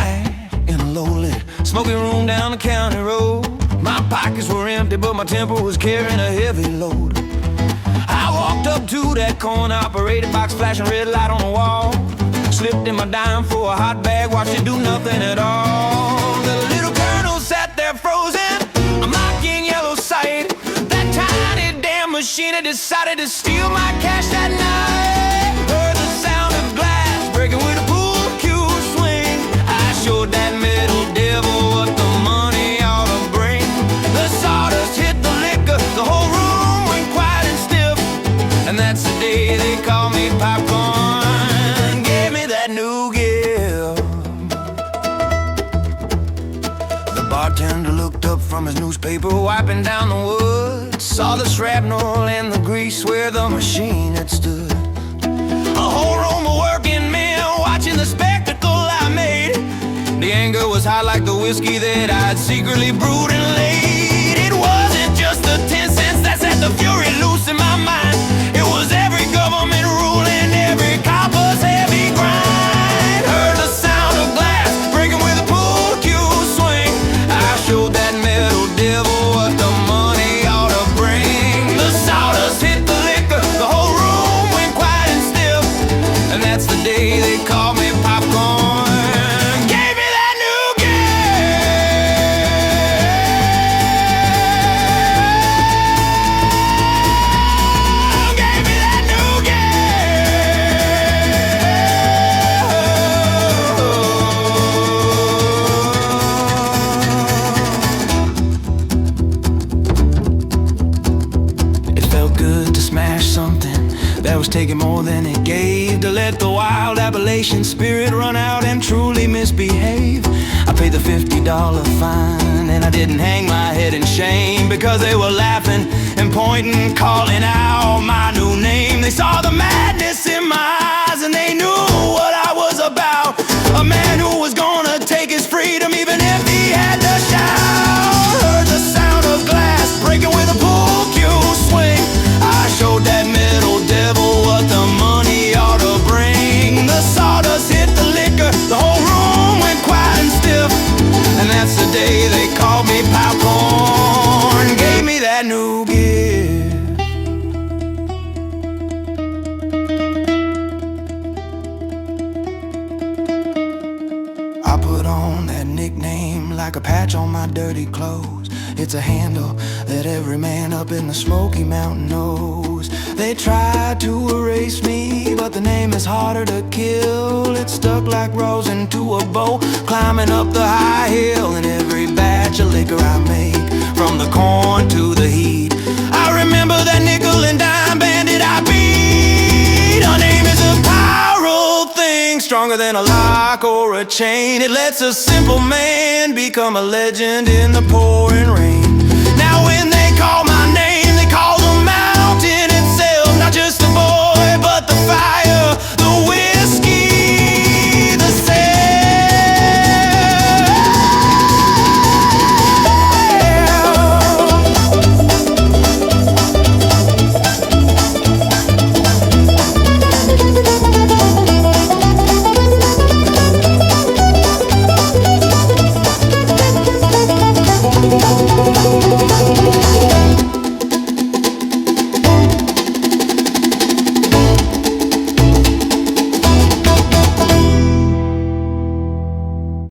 night in a low-lit smoky room down the county road. My pockets were empty, but my temper was carrying a heavy load. I walked up to that coin-operated box, flashing red light on the wall. Slipped in my dime for a hot bag, watched it do nothing at all. The little colonel sat there frozen, a mocking yellow sight. That tiny damn machine had decided to steal my cash that night. Heard the sound of glass breaking with a pool cue swing. I showed that metal devil what the money ought to bring. The sawdust hit the liquor, the whole room went quiet and stiff. And that's the day they call me popcorn. Gave me that new gift. The bartender looked up from his newspaper, wiping down the wood. Saw the shrapnel and the grease where the machine had stood. A whole room of working men watching the spectacle I made. The anger was high like the whiskey that I'd secretly brewed and laid. It wasn't just the 10 cents that set the fury loose in my mind. It was every government rule and every copper's heavy grind. Heard the sound of glass breaking with a pool cue swing. I showed that metal devil what the money ought to bring. The sawdust hit the liquor, the whole room went quiet and stiff. And that's the day they called me popcorn. Gave me that new gift. Gave me that new gift. It felt good to smash something that was taking more than it gave, to let the wild Appalachian spirit run out and truly misbehave. I paid the $50 fine and I didn't hang my head in shame, because they were laughing and pointing, calling out my new name. They saw the madness in my eyes and they knew what I was about. A man who was gonna take his freedom even if he had to shout. Heard the sound of glass breaking with a pool cue swing. I showed that metal devil what the money ought to bring. The sawdust hit the liquor, the whole room went quiet and stiff. And that's the day they called me popcorn. Gave me that new gift. I put on that nickname like a patch on my dirty clothes. It's a handle that every man up in the Smoky Mountain knows. They tried to erase me, but the name is harder to kill. It's stuck like rose into a bow, climbing up the high hill. And every batch of liquor I make, from the corn to the heat, I remember that nickel and dime bandit I beat. Her name is a powerful thing, stronger than a lock or a chain. It lets a simple man become a legend in the pouring rain. Now when they call my name, they call the mountain itself, not just the boy, but the fire